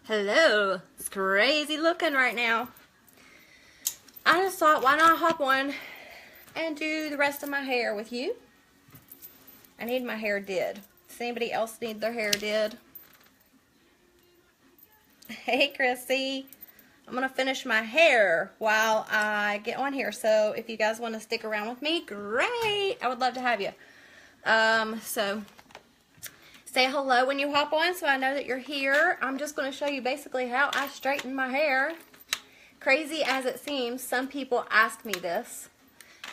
Hello. It's crazy looking right now. I just thought, why not hop on and do the rest of my hair with you? I need my hair did. Does anybody else need their hair did? Hey, Chrissy. I'm going to finish my hair while I get on here. So if you guys want to stick around with me, great. I would love to have you. So say hello when you hop on so I know that you're here. I'm just going to show you basically how I straighten my hair. Crazy as it seems, some people ask me this.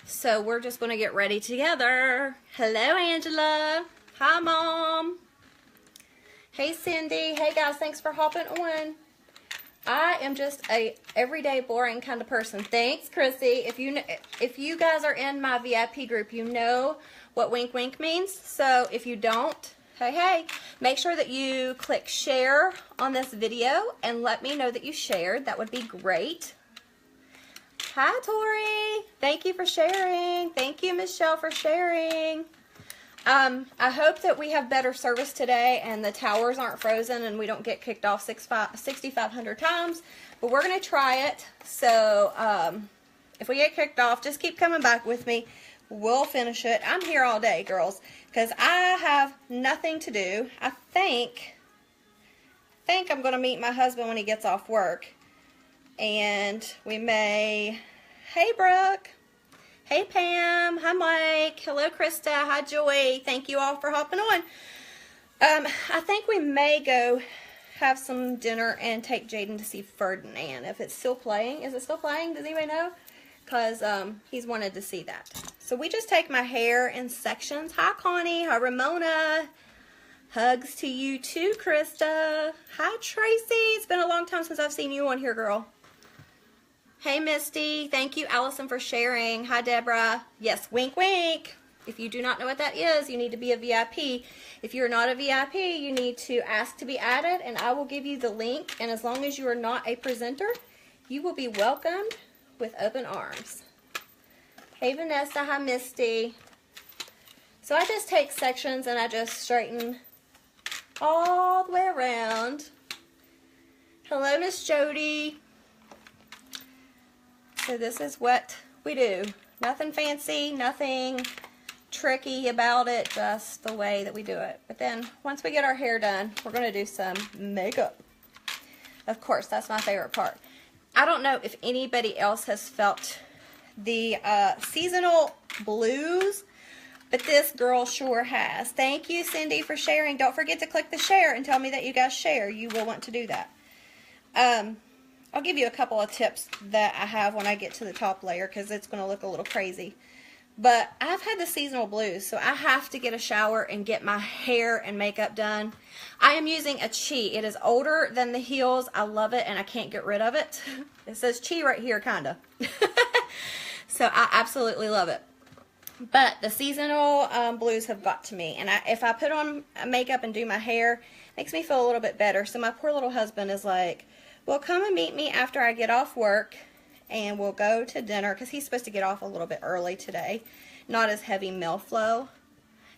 So we're just going to get ready together. Hello, Angela. Hi, Mom. Hey, Cindy. Hey, guys. Thanks for hopping on. I am just a everyday boring kind of person. Thanks, Chrissy. If you guys are in my VIP group, you know what wink wink means. So if you don't, hey, make sure that you click share on this video and let me know that you shared. That would be great. Hi, Tori. Thank you for sharing. Thank you, Michelle, for sharing. I hope that we have better service today and the towers aren't frozen and we don't get kicked off 6,500 times, but we're going to try it. So if we get kicked off, just keep coming back with me. We'll finish it. I'm here all day, girls, because I have nothing to do. I think I'm going to meet my husband when he gets off work. And we may... Hey, Brooke. Hey, Pam. Hi, Mike. Hello, Krista. Hi, Joy. Thank you all for hopping on. I think we may go have some dinner and take Jaden to see Ferdinand. If it's still playing. Is it still playing? Does anybody know? Because he's wanted to see that. So we just take my hair in sections. Hi, Connie. Hi, Ramona. Hugs to you too, Krista. Hi, Tracy. It's been a long time since I've seen you on here, girl. Hey, Misty. Thank you, Allison, for sharing. Hi, Deborah. Yes, wink, wink. If you do not know what that is, you need to be a VIP. If you're not a VIP, you need to ask to be added, and I will give you the link. And as long as you are not a presenter, you will be welcomed with open arms. Hey, Vanessa. Hi, Misty. So I just take sections and I just straighten all the way around. Hello, Miss Jody. So this is what we do. Nothing fancy, nothing tricky about it, just the way that we do it. But then once we get our hair done, we're going to do some makeup. Of course, that's my favorite part. I don't know if anybody else has felt the seasonal blues, but this girl sure has. Thank you, Cindy, for sharing. Don't forget to click the share and tell me that you guys share. You will want to do that. I'll give you a couple of tips that I have when I get to the top layer because it's going to look a little crazy. But I've had the seasonal blues, so I have to get a shower and get my hair and makeup done. I am using a Chi. It is older than the Heels. I love it, and I can't get rid of it. It says Chi right here, kind of. So I absolutely love it. But the seasonal blues have got to me. And if I put on makeup and do my hair, it makes me feel a little bit better. So my poor little husband is like, well, come and meet me after I get off work, and we'll go to dinner, because he's supposed to get off a little bit early today. Not as heavy meal flow.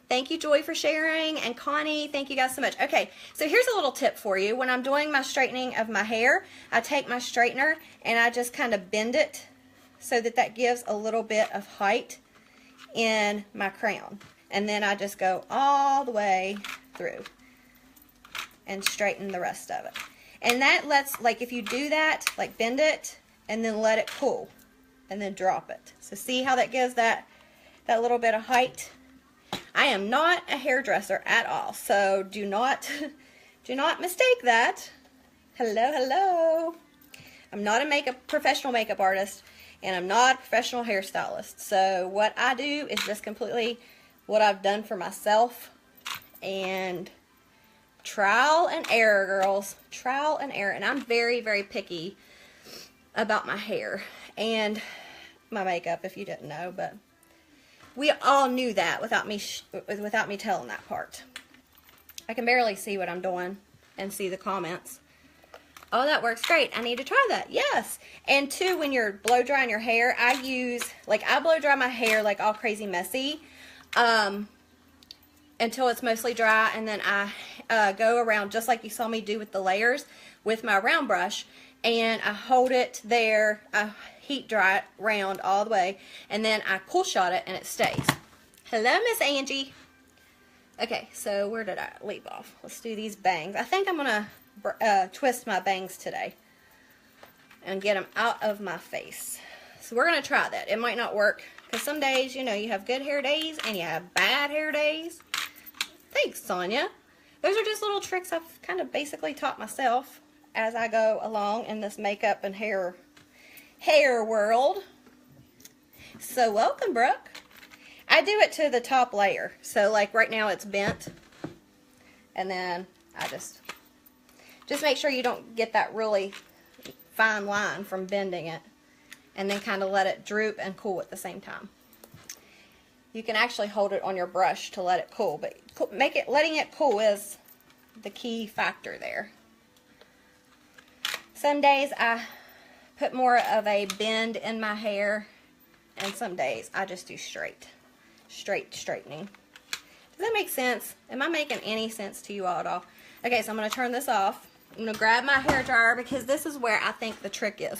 Thank you, Joy, for sharing, and Connie, thank you guys so much. Okay, so here's a little tip for you. When I'm doing my straightening of my hair, I take my straightener, and I just kind of bend it so that that gives a little bit of height in my crown. And then I just go all the way through and straighten the rest of it. And that lets, like, if you do that, like, bend it and then let it cool and then drop it. So see how that gives that little bit of height? I am not a hairdresser at all, so do not mistake that. Hello, hello. I'm not a professional makeup artist, and I'm not a professional hairstylist. So what I do is just completely what I've done for myself, and trial and error, girls. Trial and error. And I'm very, very picky about my hair and my makeup, if you didn't know. But we all knew that without me telling that part. I can barely see what I'm doing and see the comments. Oh, that works great. I need to try that. Yes. And too, when you're blow drying your hair, I blow dry my hair like all crazy messy. until it's mostly dry, and then I go around just like you saw me do with the layers with my round brush, and I hold it there, I heat dry it round all the way, and then I pull shot it and it stays. Hello, Miss Angie. Okay, so where did I leave off? Let's do these bangs. I think I'm going to twist my bangs today and get them out of my face. So we're going to try that. It might not work because some days, you know, you have good hair days and you have bad hair days. Thanks, Sonia. Those are just little tricks I've kind of basically taught myself as I go along in this makeup and hair world. So welcome, Brooke. I do it to the top layer. So like right now it's bent. And then I just make sure you don't get that really fine line from bending it. And then kind of let it droop and cool at the same time. You can actually hold it on your brush to let it cool, but letting it cool is the key factor there. Some days I put more of a bend in my hair, and some days I just do straight straightening. Does that make sense? Am I making any sense to you all at all? Okay, so I'm going to turn this off. I'm going to grab my hair dryer because this is where I think the trick is.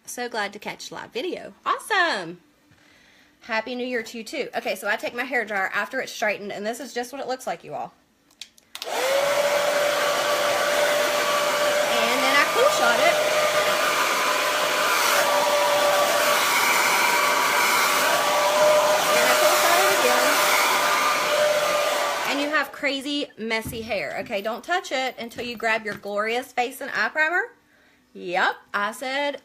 So glad to catch live video. Awesome! Happy New Year to you too. Okay, so I take my hair dryer after it's straightened, and this is just what it looks like, you all. And then I cool shot it. And I cool shot it again. And you have crazy, messy hair. Okay, don't touch it until you grab your glorious face and eye primer. Yep, I said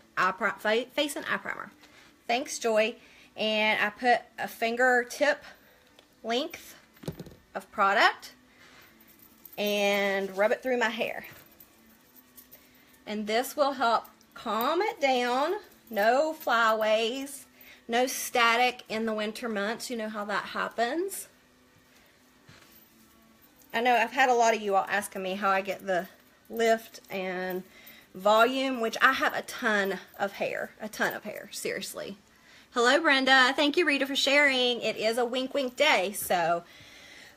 face and eye primer. Thanks, Joy. And I put a fingertip length of product and rub it through my hair. And this will help calm it down. No flyaways, no static in the winter months. You know how that happens. I know I've had a lot of you all asking me how I get the lift and volume, which I have a ton of hair, seriously. Hello, Brenda. Thank you, Rita, for sharing. It is a wink wink day, so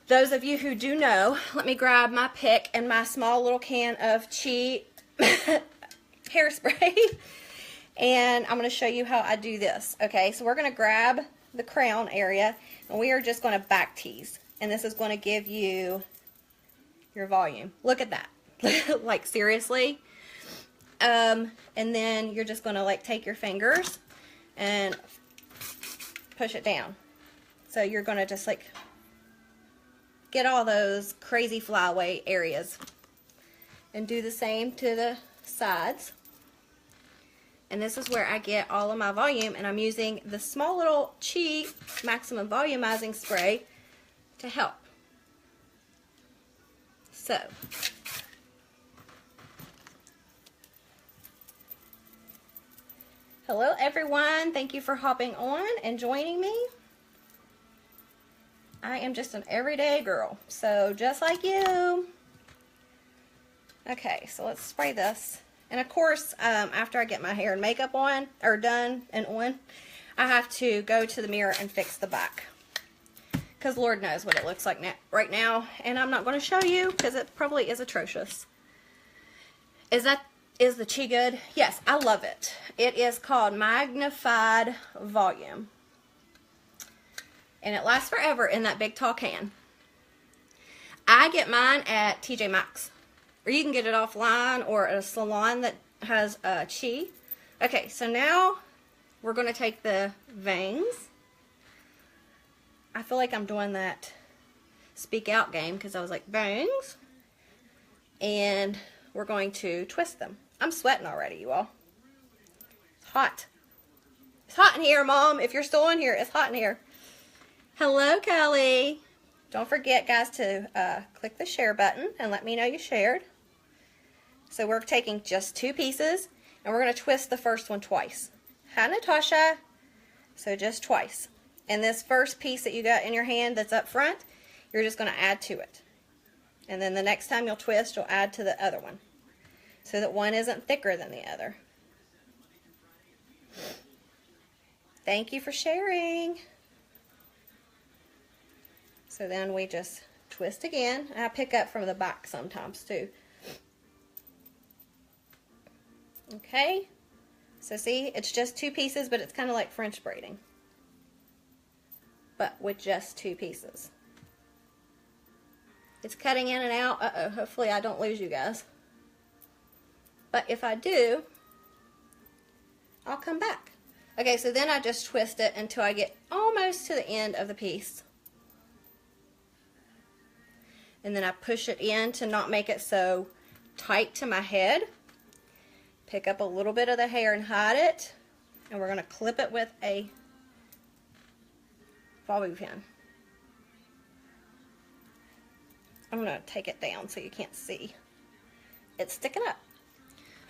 those of you who do know, let me grab my pick and my small little can of cheap hairspray, and I'm going to show you how I do this. Okay, so we're going to grab the crown area, and we are just going to back tease, and this is going to give you your volume. Look at that. Like, seriously. And then you're just going to like take your fingers and push it down. So you're going to just like get all those crazy flyaway areas, and do the same to the sides. And this is where I get all of my volume, and I'm using the small little cheap maximum volumizing spray to help. So hello everyone, thank you for hopping on and joining me. I am just an everyday girl, so just like you. Okay, so let's spray this. And of course, after I get my hair and makeup on, or done and on, I have to go to the mirror and fix the back. Because Lord knows what it looks like right now, and I'm not going to show you because it probably is atrocious. Is the Chi good? Yes, I love it. It is called Magnified Volume. And it lasts forever in that big tall can. I get mine at TJ Maxx. Or you can get it offline or at a salon that has Chi. Okay, so now we're going to take the vangs. I feel like I'm doing that speak out game because I was like, bangs. And we're going to twist them. I'm sweating already, you all. It's hot. It's hot in here, Mom. If you're still in here, it's hot in here. Hello, Kelly. Don't forget, guys, to click the share button and let me know you shared. So we're taking just 2 pieces, and we're going to twist the first one twice. Hi, Natasha. So just twice. And this first piece that you got in your hand that's up front, you're just going to add to it. And then the next time you'll twist, you'll add to the other one, so that one isn't thicker than the other. Thank you for sharing. So then we just twist again. I pick up from the back sometimes too. Okay, so see, it's just 2 pieces, but it's kind of like French braiding, but with just 2 pieces. It's cutting in and out. Uh-oh, hopefully I don't lose you guys. But if I do, I'll come back. Okay, so then I just twist it until I get almost to the end of the piece. And then I push it in to not make it so tight to my head. Pick up a little bit of the hair and hide it. And we're going to clip it with a bobby pin. I'm going to take it down so you can't see. It's sticking up.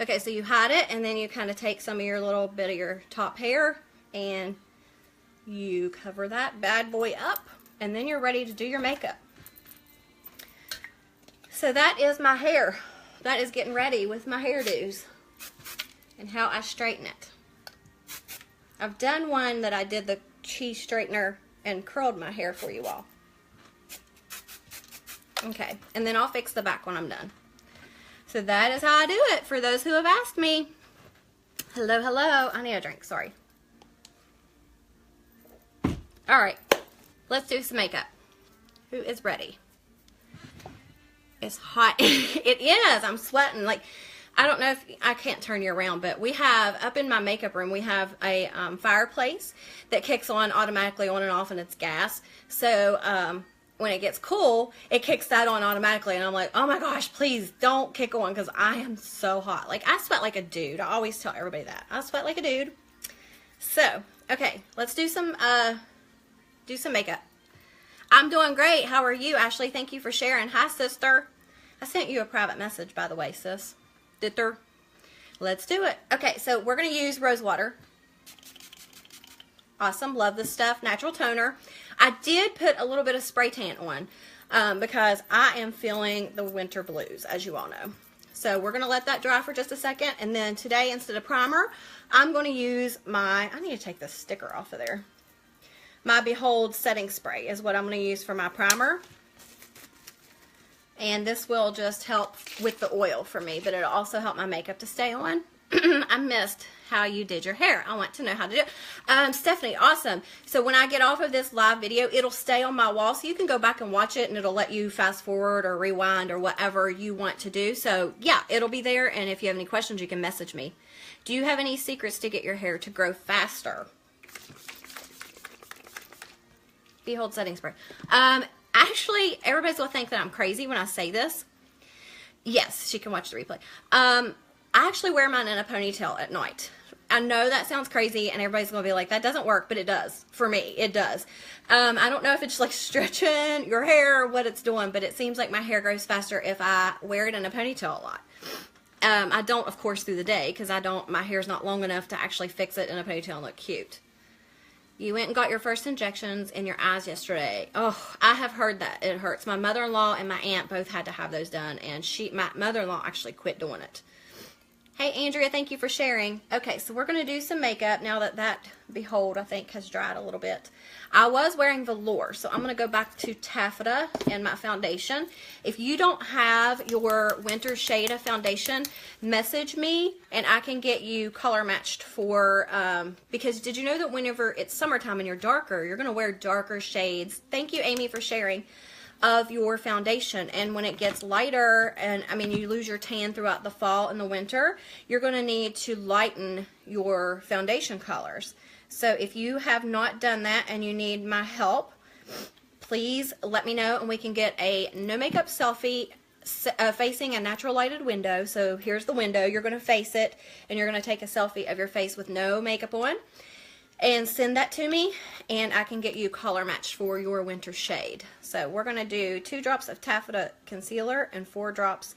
Okay, so you hide it, and then you kind of take some of your little bit of your top hair, and you cover that bad boy up, and then you're ready to do your makeup. So that is my hair. That is getting ready with my hairdos and how I straighten it. I've done one that I did the cheese straightener and curled my hair for you all. Okay, and then I'll fix the back when I'm done. So that is how I do it for those who have asked me. Hello, hello. I need a drink, sorry. All right, let's do some makeup. Who is ready? It's hot. It is. I'm sweating. Like, I don't know if I can't turn you around, but we have up in my makeup room, we have a fireplace that kicks on automatically on and off, and it's gas. So when it gets cool, it kicks that on automatically, and I'm like, oh my gosh, please don't kick on, because I am so hot. Like, I sweat like a dude. I always tell everybody that. I sweat like a dude. So, okay, let's do some makeup. I'm doing great. How are you, Ashley? Thank you for sharing. Hi, sister. I sent you a private message, by the way, sis. Ditter. Let's do it. Okay, so we're going to use rose water. Awesome. Love this stuff. Natural toner. I did put a little bit of spray tan on because I am feeling the winter blues, as you all know. So we're going to let that dry for just a second. And then today, instead of primer, I'm going to use my, I need to take the sticker off of there. My Behold setting spray is what I'm going to use for my primer. And this will just help with the oil for me, but it'll also help my makeup to stay on. I missed how you did your hair. I want to know how to do it. Stephanie, awesome. So when I get off of this live video, it'll stay on my wall, so you can go back and watch it, and it'll let you fast forward or rewind or whatever you want to do. So yeah, it'll be there, and if you have any questions, you can message me. Do you have any secrets to get your hair to grow faster? Behold setting spray. Actually, everybody's going to think that I'm crazy when I say this. Yes, she can watch the replay. I actually wear mine in a ponytail at night. I know that sounds crazy, and everybody's going to be like, that doesn't work, but it does. For me, it does. I don't know if it's like stretching your hair or what it's doing, but it seems like my hair grows faster if I wear it in a ponytail a lot. I don't, of course, through the day, because my hair's not long enough to actually fix it in a ponytail and look cute. You went and got your first injections in your eyes yesterday. Oh, I have heard that it hurts. My mother-in-law and my aunt both had to have those done, and my mother-in-law actually quit doing it. Hey, Andrea, thank you for sharing. Okay, so we're going to do some makeup now that Behold, I think, has dried a little bit. I was wearing velour, so I'm going to go back to taffeta and my foundation. If you don't have your winter shade of foundation, message me, and I can get you color matched for, because did you know that whenever it's summertime and you're darker, you're going to wear darker shades. Thank you, Amy, for sharing. Of your foundation, and when it gets lighter, and I mean you lose your tan throughout the fall and the winter, you're going to need to lighten your foundation colors. So if you have not done that and you need my help, please let me know, and we can get a no makeup selfie facing a natural lighted window. So here's the window, you're going to face it, and you're going to take a selfie of your face with no makeup on, and send that to me, and I can get you color matched for your winter shade. So we're going to do 2 drops of taffeta concealer and 4 drops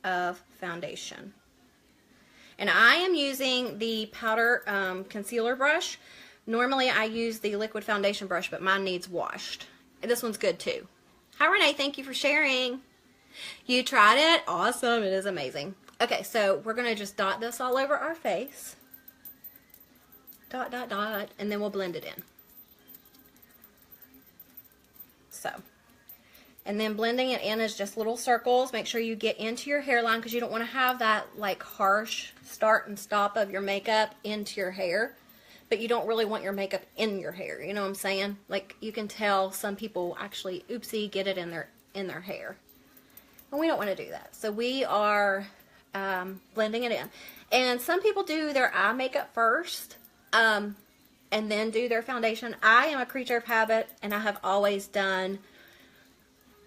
of foundation. And I am using the powder concealer brush. Normally I use the liquid foundation brush, but mine needs washed. And this one's good too. Hi Renee, thank you for sharing. You tried it? Awesome, it is amazing. Okay, so we're going to just dot this all over our face. Dot, dot, dot, and then we'll blend it in. So, And then blending it in is just little circles. Make sure you get into your hairline because you don't want to have that like harsh start and stop of your makeup into your hair. But you don't really want your makeup in your hair. You know what I'm saying? Like you can tell some people actually, oopsie, get it in their hair. And we don't want to do that. So we are blending it in. And some people do their eye makeup first and then do their foundation. I am a creature of habit and I have always done...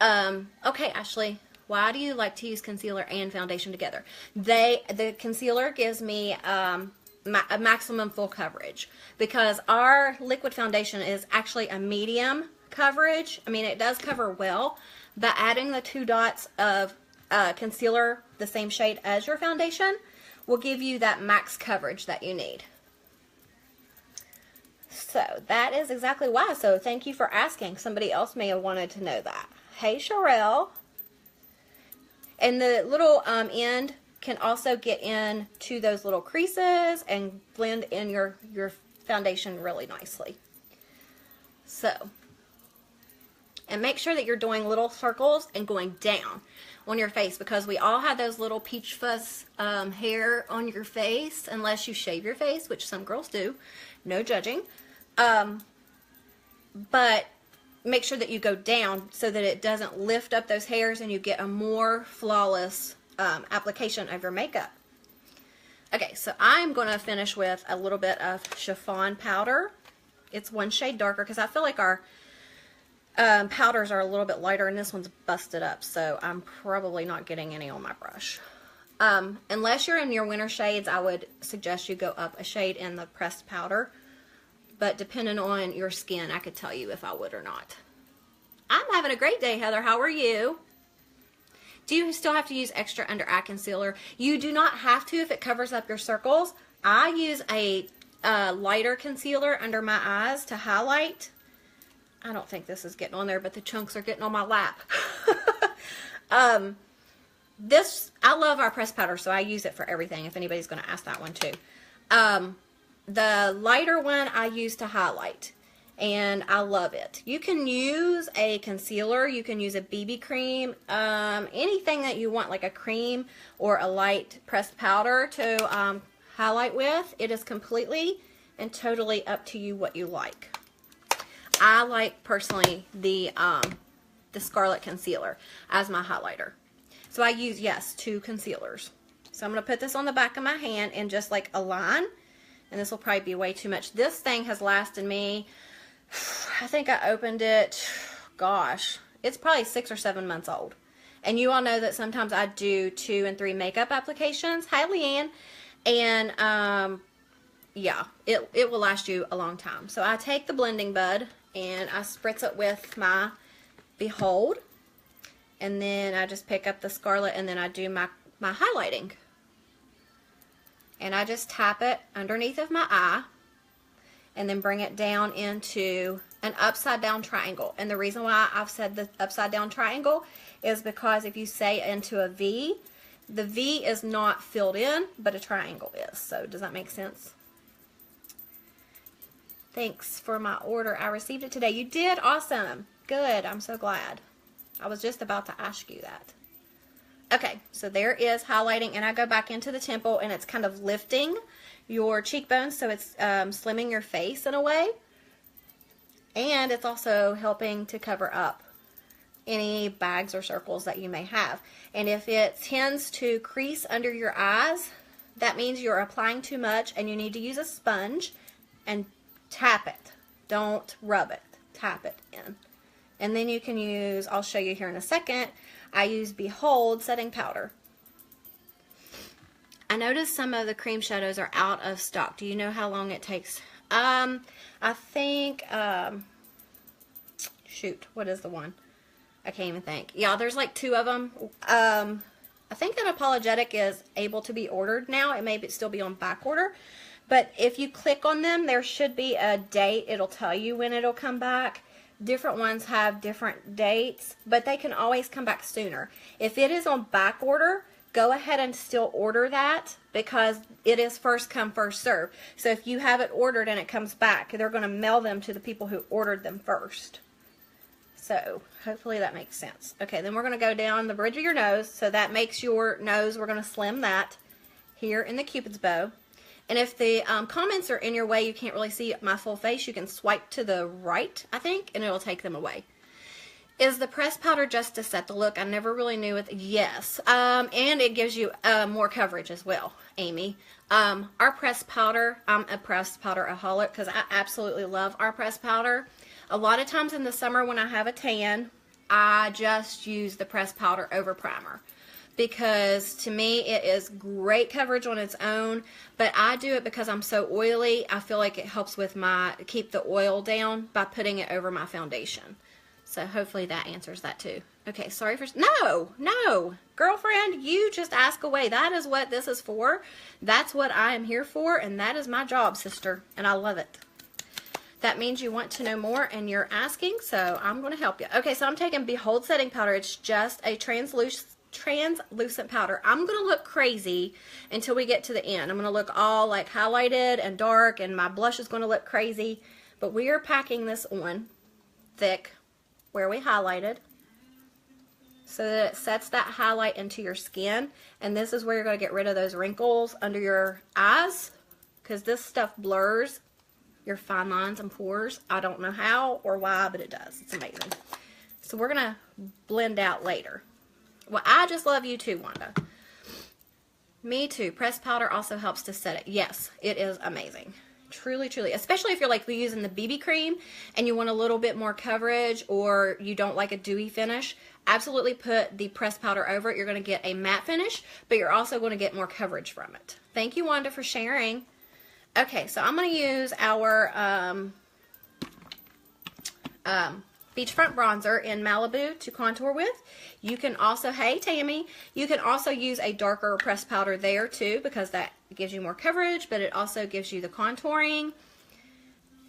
okay, Ashley, why do you like to use concealer and foundation together? The concealer gives me a maximum full coverage because our liquid foundation is actually a medium coverage. I mean, it does cover well, but adding the 2 dots of concealer, the same shade as your foundation, will give you that max coverage that you need. So that is exactly why. So thank you for asking. Somebody else may have wanted to know that. Hey, Sherelle. And the little end can also get into those little creases and blend in your foundation really nicely. So, and make sure that you're doing little circles and going down on your face because we all have those little peach fuzz hair on your face unless you shave your face, which some girls do. No judging. But make sure that you go down so that it doesn't lift up those hairs and you get a more flawless application of your makeup. Okay, so I'm going to finish with a little bit of chiffon powder. It's 1 shade darker because I feel like our powders are a little bit lighter and this one's busted up, so I'm probably not getting any on my brush. Unless you're in your winter shades, I would suggest you go up a shade in the pressed powder. But depending on your skin, I could tell you if I would or not. I'm having a great day, Heather. How are you? Do you still have to use extra under eye concealer? You do not have to if it covers up your circles. I use a lighter concealer under my eyes to highlight. I don't think this is getting on there, but the chunks are getting on my lap. I love our pressed powder, so I use it for everything if anybody's going to ask that one too. The lighter one I use to highlight, and I love it. You can use a concealer, you can use a BB cream, anything that you want, like a cream or a light pressed powder to highlight with. It is completely and totally up to you what you like. I like, personally, the Scarlet Concealer as my highlighter. So I use, yes, 2 concealers. So I'm going to put this on the back of my hand and just like a line. And this will probably be way too much. This thing has lasted me, I think I opened it, gosh, it's probably 6 or 7 months old. And you all know that sometimes I do 2 and 3 makeup applications. Hi, Leanne. And, yeah, it will last you a long time. So I take the blending bud and I spritz it with my Behold. And then I just pick up the Scarlet and then I do my highlighting. And I just tap it underneath of my eye and then bring it down into an upside down triangle. And the reason why I've said the upside down triangle is because if you say into a V, the V is not filled in, but a triangle is. So does that make sense? Thanks for my order. I received it today. You did? Awesome. Good. I'm so glad. I was just about to ask you that. Okay, so there is highlighting, and I go back into the temple, and it's kind of lifting your cheekbones, so it's slimming your face in a way. And it's also helping to cover up any bags or circles that you may have. And if it tends to crease under your eyes, that means you're applying too much, and you need to use a sponge and tap it. Don't rub it. Tap it in. And then you can use, I'll show you here in a second, I use Behold setting powder. I noticed some of the cream shadows are out of stock. Do you know how long it takes? I think, shoot, what is the one? I can't even think. Yeah, there's like 2 of them. I think that Apologetic is able to be ordered now. It may still be on back order. But if you click on them, there should be a date. It'll tell you when it'll come back. Different ones have different dates, but they can always come back sooner. If it is on back order, go ahead and still order that because it is first come, first serve. So if you have it ordered and it comes back, they're going to mail them to the people who ordered them first. So hopefully that makes sense. Okay, then we're going to go down the bridge of your nose. So that makes your nose, we're going to slim that here in the Cupid's bow. And if the comments are in your way, you can't really see my full face, you can swipe to the right, I think, and it'll take them away. Is the pressed powder just to set the look? I never really knew it. Yes. And it gives you more coverage as well, Amy. Our pressed powder, I'm a pressed powder-aholic because I absolutely love our pressed powder. A lot of times in the summer when I have a tan, I just use the pressed powder over primer. Because to me it is great coverage on its own, but I do it because I'm so oily. I feel like it helps with keep the oil down by putting it over my foundation. So hopefully that answers that too. Okay, sorry for... No, girlfriend, you just ask away. That is what this is for. That's what I am here for, and that is my job, sister, and I love it. That means you want to know more and you're asking, so I'm going to help you. Okay, so I'm taking Behold Setting Powder. It's just a translucent powder. I'm going to look crazy until we get to the end. I'm going to look all like highlighted and dark, and my blush is going to look crazy, but we are packing this on thick where we highlighted so that it sets that highlight into your skin. And this is where you're going to get rid of those wrinkles under your eyes, because this stuff blurs your fine lines and pores. I don't know how or why, but it does. It's amazing. So we're going to blend out later. Well, I just love you too, Wanda. Me too. Pressed powder also helps to set it. Yes, it is amazing. Truly, truly. Especially if you're like using the BB cream and you want a little bit more coverage, or you don't like a dewy finish, absolutely put the pressed powder over it. You're going to get a matte finish, but you're also going to get more coverage from it. Thank you, Wanda, for sharing. Okay, so I'm going to use our Beachfront Bronzer in Malibu to contour with. You can also, hey Tammy, you can also use a darker pressed powder there too, because that gives you more coverage, but it also gives you the contouring.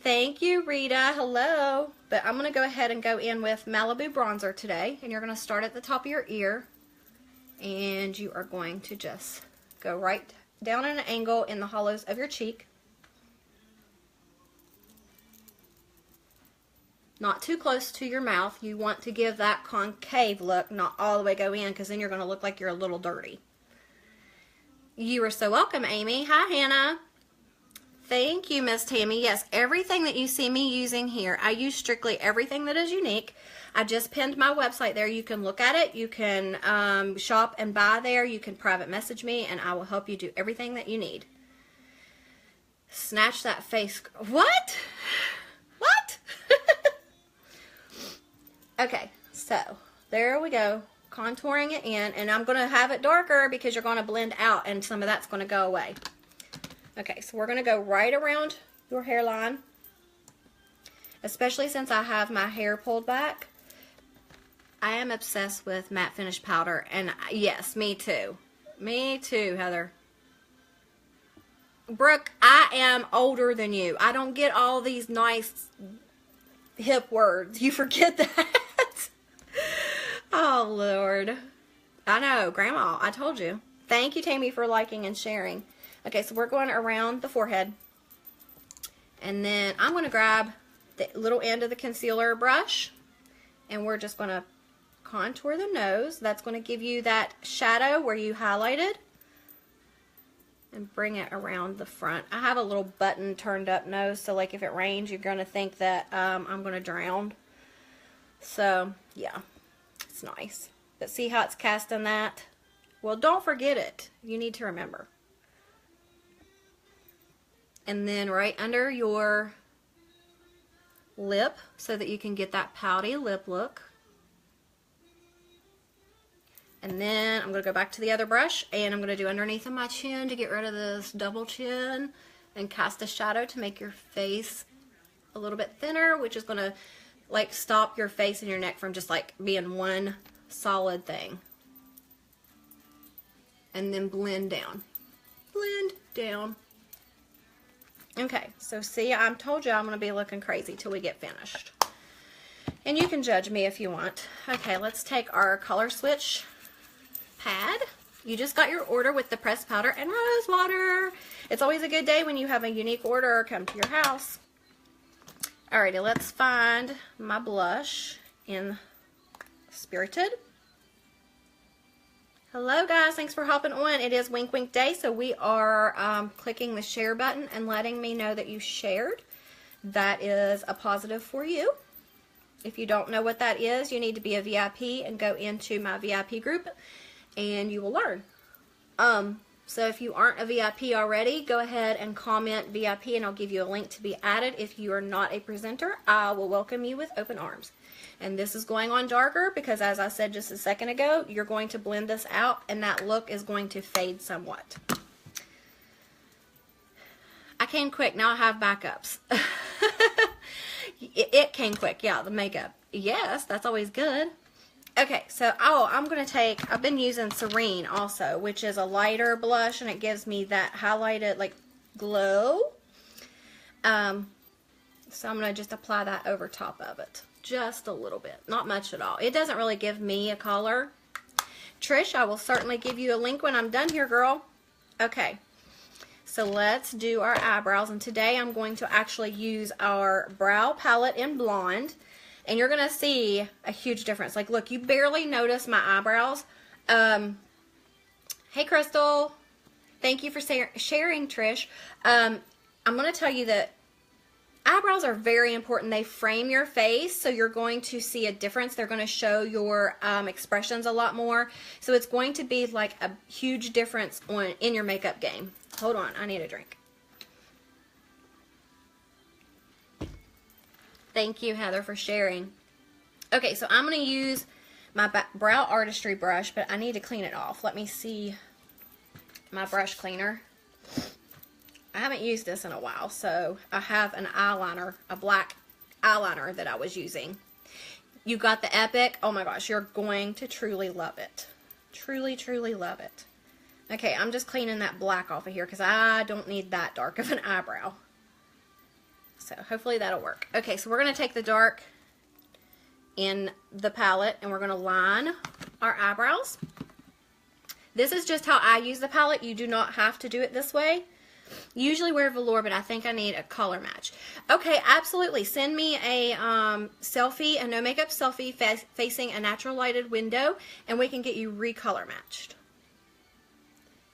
Thank you, Rita. Hello. But I'm going to go ahead and go in with Malibu Bronzer today, and you're going to start at the top of your ear, and you are going to just go right down at an angle in the hollows of your cheek. Not too close to your mouth. You want to give that concave look, not all the way go in, because then you're going to look like you're a little dirty. You are so welcome, Amy. Hi, Hannah. Thank you, Miss Tammy. Yes, everything that you see me using here, I use strictly everything that is Younique. I just pinned my website there. You can look at it. You can shop and buy there. You can private message me, and I will help you do everything that you need. Snatch that face. What? What? Okay, so there we go, contouring it in, and I'm going to have it darker because you're going to blend out and some of that's going to go away. Okay, so we're going to go right around your hairline, especially since I have my hair pulled back. I am obsessed with matte finish powder, and yes, me too. Me too, Heather. Brooke, I am older than you. I don't get all these nice hip words. You forget that. Oh, Lord. I know, Grandma, I told you. Thank you, Tammy, for liking and sharing. Okay, so we're going around the forehead. And then I'm going to grab the little end of the concealer brush, and we're just going to contour the nose. That's going to give you that shadow where you highlighted. And bring it around the front. I have a little button turned up nose, so like if it rains, you're going to think that I'm going to drown. So, yeah, it's nice. But see how it's casting that? Well, don't forget it. You need to remember. And then right under your lip so that you can get that pouty lip look. And then I'm going to go back to the other brush, and I'm going to do underneath of my chin to get rid of this double chin and cast a shadow to make your face a little bit thinner, which is going to like stop your face and your neck from just like being one solid thing. And then blend down. Blend down. Okay, so see, I told you I'm going to be looking crazy till we get finished. And you can judge me if you want. Okay, let's take our color switch pad. You just got your order with the pressed powder and rose water. It's always a good day when you have a Younique order come to your house. Alrighty, let's find my blush, in Spirited. Hello guys, thanks for hopping on. It is Wink Wink Day, so we are clicking the share button and letting me know that you shared. That is a positive for you. If you don't know what that is, you need to be a VIP and go into my VIP group and you will learn. So if you aren't a VIP already, go ahead and comment VIP and I'll give you a link to be added. If you are not a presenter, I will welcome you with open arms. And this is going on darker because, as I said just a second ago, you're going to blend this out and that look is going to fade somewhat. I came quick. Now I have backups. It came quick. Yeah, the makeup. Yes, that's always good. Okay, so, I'm going to take, I've been using Serene also, which is a lighter blush and it gives me that highlighted, like, glow. So I'm going to just apply that over top of it. Just a little bit. Not much at all. It doesn't really give me a color. Trish, I will certainly give you a link when I'm done here, girl. Okay. So let's do our eyebrows. And today I'm going to actually use our brow palette in blonde. And you're going to see a huge difference. Like, look, you barely notice my eyebrows. Hey, Crystal. Thank you for sharing, Trish. I'm going to tell you that eyebrows are very important. They frame your face, so you're going to see a difference. They're going to show your expressions a lot more. So it's going to be like a huge difference in your makeup game. Hold on, I need a drink. Thank you, Heather, for sharing. Okay, so I'm going to use my brow artistry brush, but I need to clean it off. Let me see my brush cleaner. I haven't used this in a while, so I have an eyeliner, a black eyeliner that I was using. You got the Epic. Oh my gosh, you're going to truly love it. Truly, truly love it. Okay, I'm just cleaning that black off of here because I don't need that dark of an eyebrow. So hopefully that'll work. Okay, so we're going to take the dark in the palette and we're going to line our eyebrows. This is just how I use the palette. You do not have to do it this way. Usually wear velour, but I think I need a color match. Okay, absolutely. Send me a selfie, a no makeup selfie facing a natural lighted window, and we can get you recolor matched.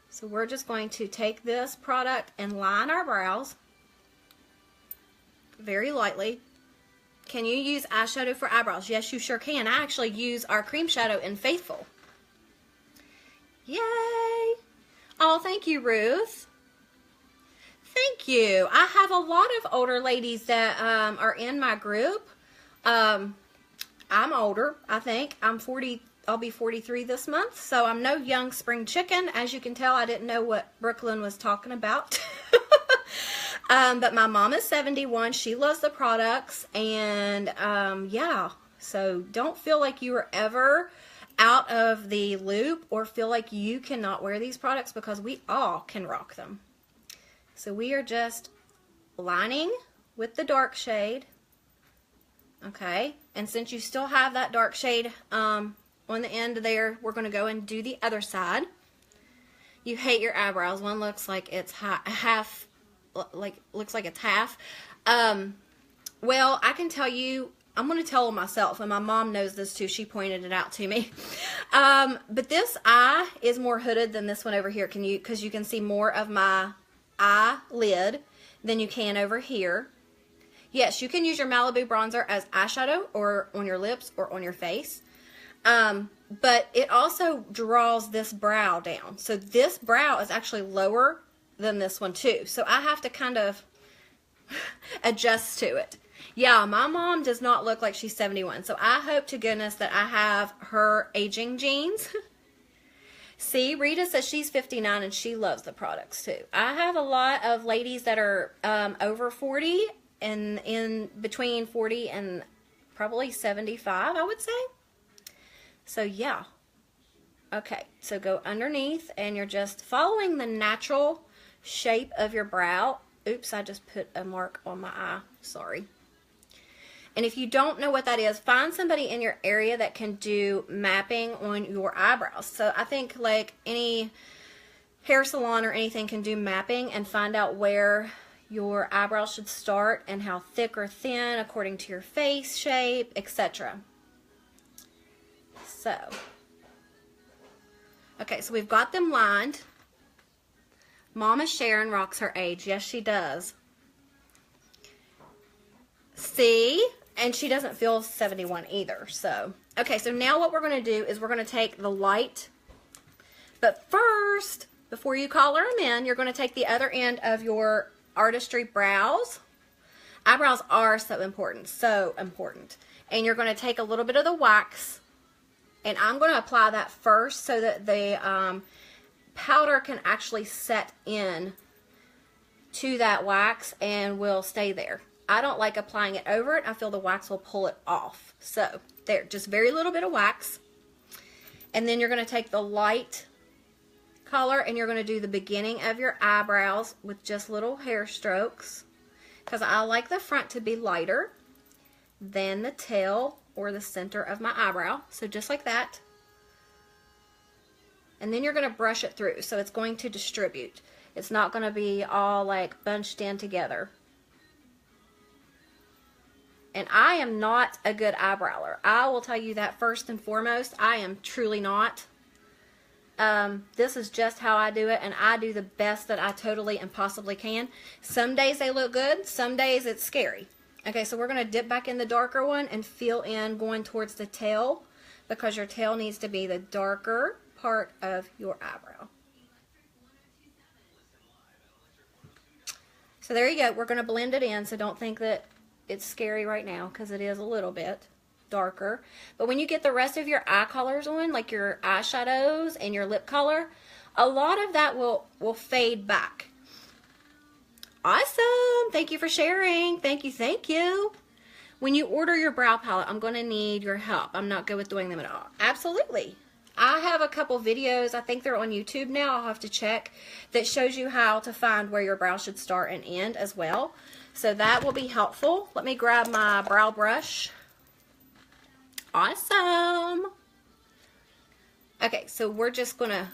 So we're just going to take this product and line our brows very lightly. Can you use eyeshadow for eyebrows? Yes, you sure can. I actually use our cream shadow in Faithful. Yay! Oh, thank you, Ruth. Thank you. I have a lot of older ladies that are in my group. I'm older, I think. I'm 40. I'll be 43 this month, so I'm no young spring chicken. As you can tell, I didn't know what Brooklyn was talking about. But my mom is 71. She loves the products, and yeah. So don't feel like you are ever out of the loop or feel like you cannot wear these products because we all can rock them. So we are just lining with the dark shade, okay? And since you still have that dark shade on the end there, we're going to go and do the other side. You hate your eyebrows. One looks like it's half, looks like it's half. Well, I can tell you, I'm going to tell myself, and my mom knows this too. She pointed it out to me. But this eye is more hooded than this one over here. Because you can see more of my eyelid than you can over here. Yes, you can use your Malibu bronzer as eyeshadow or on your lips or on your face. But it also draws this brow down. So this brow is actually lower than this one too. So I have to kind of adjust to it. Yeah, my mom does not look like she's 71. So I hope to goodness that I have her aging genes. See, Rita says she's 59 and she loves the products too. I have a lot of ladies that are over 40 and in between 40 and probably 75, I would say. So yeah. Okay, so go underneath and you're just following the natural shape of your brow. Oops, I just put a mark on my eye. Sorry. And if you don't know what that is, find somebody in your area that can do mapping on your eyebrows. So I think like any hair salon or anything can do mapping and find out where your eyebrows should start and how thick or thin according to your face shape, etc. so. Okay, so we've got them lined. Mama Sharon rocks her age. Yes, she does. See? And she doesn't feel 71 either. So, okay, so now what we're going to do is we're going to take the light. But first, before you color them in, you're going to take the other end of your artistry brows. Eyebrows are so important, so important. And you're going to take a little bit of the wax, and I'm going to apply that first so that the powder can actually set in to that wax and will stay there. I don't like applying it over it. I feel the wax will pull it off. So there, just very little bit of wax. And then you're going to take the light color and you're going to do the beginning of your eyebrows with just little hair strokes, because I like the front to be lighter than the tail or the center of my eyebrow. So just like that. And then you're going to brush it through, so it's going to distribute. It's not going to be all like bunched in together. And I am not a good eyebrower. I will tell you that first and foremost. I am truly not. This is just how I do it, and I do the best that I totally and possibly can. Some days they look good, some days it's scary. Okay, so we're going to dip back in the darker one and fill in going towards the tail, because your tail needs to be the darker part of your eyebrow. So there you go. We're going to blend it in, so don't think that it's scary right now, because it is a little bit darker. But when you get the rest of your eye colors on, like your eyeshadows and your lip color, a lot of that will fade back. Awesome. Thank you for sharing. Thank you. Thank you. When you order your brow palette, I'm going to need your help. I'm not good with doing them at all. Absolutely. I have a couple videos, I think they're on YouTube now, I'll have to check, that shows you how to find where your brow should start and end as well. So that will be helpful. Let me grab my brow brush. Awesome. Okay, so we're just going to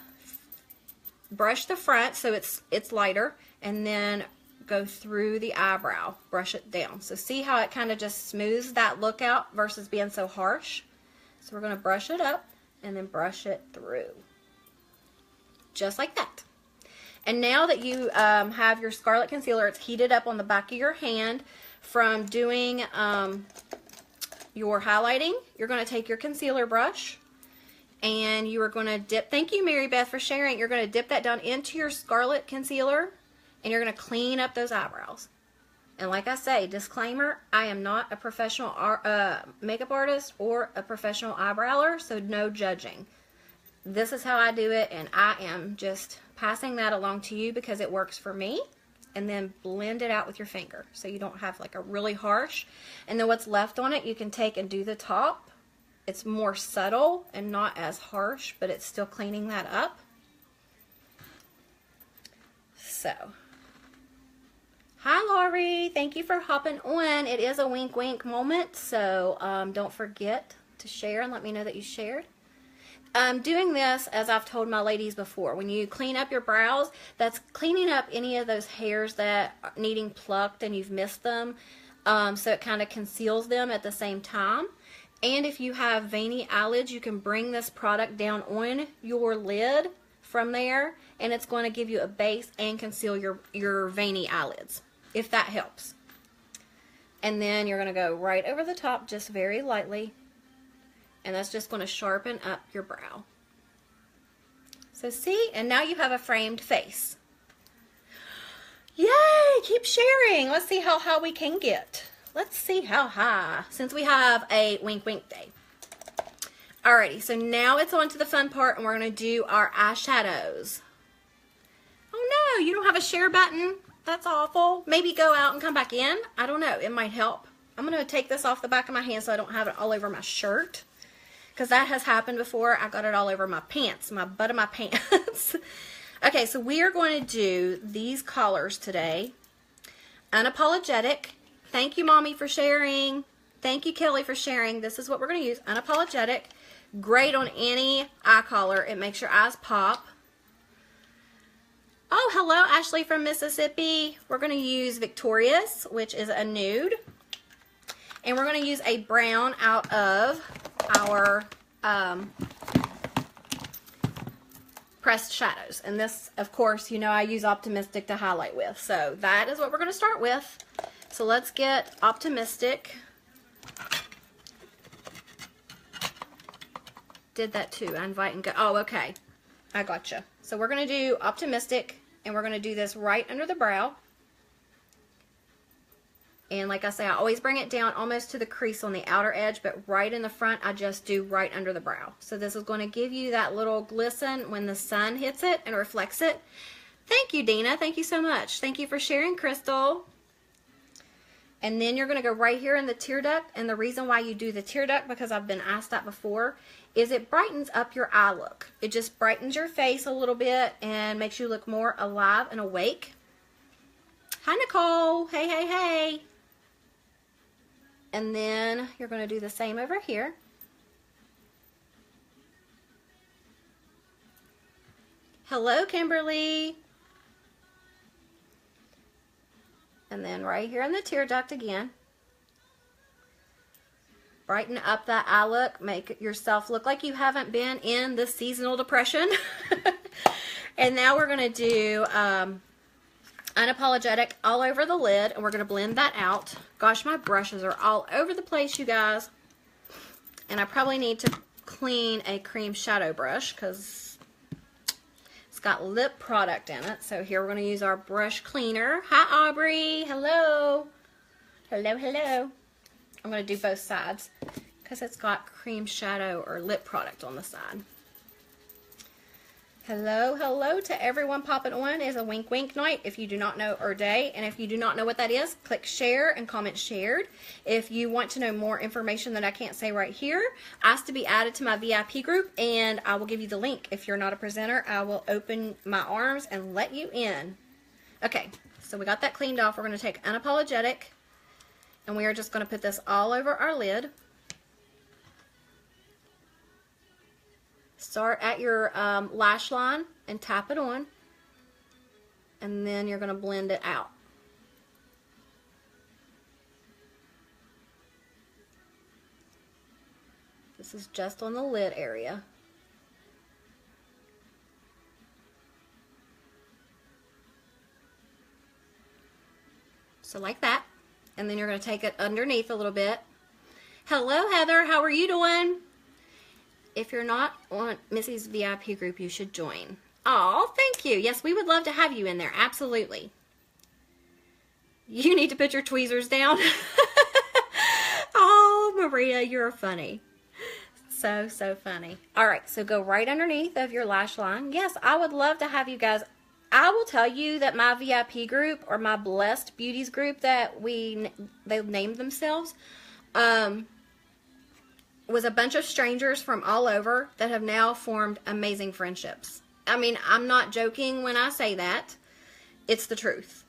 brush the front so it's lighter, and then go through the eyebrow, brush it down. So see how it kind of just smooths that look out versus being so harsh. So we're going to brush it up and then brush it through. Just like that. And now that you have your Scarlet Concealer, it's heated up on the back of your hand from doing your highlighting, you're going to take your concealer brush and you are going to dip, thank you Mary Beth for sharing, you're going to dip that down into your Scarlet Concealer and you're going to clean up those eyebrows. And like I say, disclaimer, I am not a professional makeup artist or a professional eyebrower, so no judging. This is how I do it, and I am just passing that along to you because it works for me. And then blend it out with your finger so you don't have like a really harsh. And then what's left on it, you can take and do the top. It's more subtle and not as harsh, but it's still cleaning that up. So, hi Laurie, thank you for hopping on. It is a wink wink moment, so don't forget to share and let me know that you shared. Doing this, as I've told my ladies before, when you clean up your brows, that's cleaning up any of those hairs that are needing plucked and you've missed them, so it kind of conceals them at the same time. And if you have veiny eyelids, you can bring this product down on your lid from there, and it's going to give you a base and conceal your veiny eyelids, if that helps. And then you're going to go right over the top just very lightly. And that's just going to sharpen up your brow. So see, and now you have a framed face. Yay, keep sharing. Let's see how high we can get. Let's see how high, since we have a wink wink day. Alrighty, so now it's on to the fun part, and we're going to do our eyeshadows. Oh no, you don't have a share button? That's awful. Maybe go out and come back in. I don't know, it might help. I'm going to take this off the back of my hand so I don't have it all over my shirt. Because that has happened before. I got it all over my pants, my butt of my pants. Okay, so we are going to do these colors today. Unapologetic. Thank you, Mommy, for sharing. Thank you, Kelly, for sharing. This is what we're going to use. Unapologetic. Great on any eye color. It makes your eyes pop. Oh, hello, Ashley from Mississippi. We're going to use Victorious, which is a nude. And we're going to use a brown out of our pressed shadows. And this, of course, you know I use Optimistic to highlight with. So that is what we're going to start with. So let's get Optimistic. Did that too. I invite and go. Oh, okay. I gotcha. So we're going to do Optimistic, and we're going to do this right under the brow. And like I say, I always bring it down almost to the crease on the outer edge, but right in the front, I just do right under the brow. So this is going to give you that little glisten when the sun hits it and reflects it. Thank you, Dina. Thank you so much. Thank you for sharing, Crystal. And then you're going to go right here in the tear duct. And the reason why you do the tear duct, because I've been asked that before, is it brightens up your eye look. It just brightens your face a little bit and makes you look more alive and awake. Hi, Nicole. Hey, hey, hey. And then you're going to do the same over here. Hello, Kimberly. And then right here in the tear duct again. Brighten up that eye look. Make yourself look like you haven't been in the seasonal depression. And now we're going to do Unapologetic all over the lid, and we're going to blend that out. Gosh, my brushes are all over the place, you guys. And I probably need to clean a cream shadow brush because it's got lip product in it. So here we're going to use our brush cleaner. Hi, Aubrey. Hello. Hello, hello. I'm going to do both sides because it's got cream shadow or lip product on the side. Hello, hello to everyone popping on. Is a wink wink night if you do not know, or day. And if you do not know what that is, click share and comment shared. If you want to know more information that I can't say right here, ask to be added to my VIP group and I will give you the link. If you're not a presenter, I will open my arms and let you in. Okay, so we got that cleaned off. We're going to take Unapologetic and we are just going to put this all over our lid. Start at your lash line and tap it on, and then you're going to blend it out. This is just on the lid area. So like that, and then you're going to take it underneath a little bit. Hello, Heather. How are you doing? If you're not on Missy's VIP group, you should join. Oh, thank you. Yes, we would love to have you in there. Absolutely. You need to put your tweezers down. Oh, Maria, you're funny. So, so funny. All right, so go right underneath of your lash line. Yes, I would love to have you guys. I will tell you that my VIP group, or my Blessed Beauties group that they named themselves, was a bunch of strangers from all over that have now formed amazing friendships. I mean, I'm not joking when I say that. It's the truth.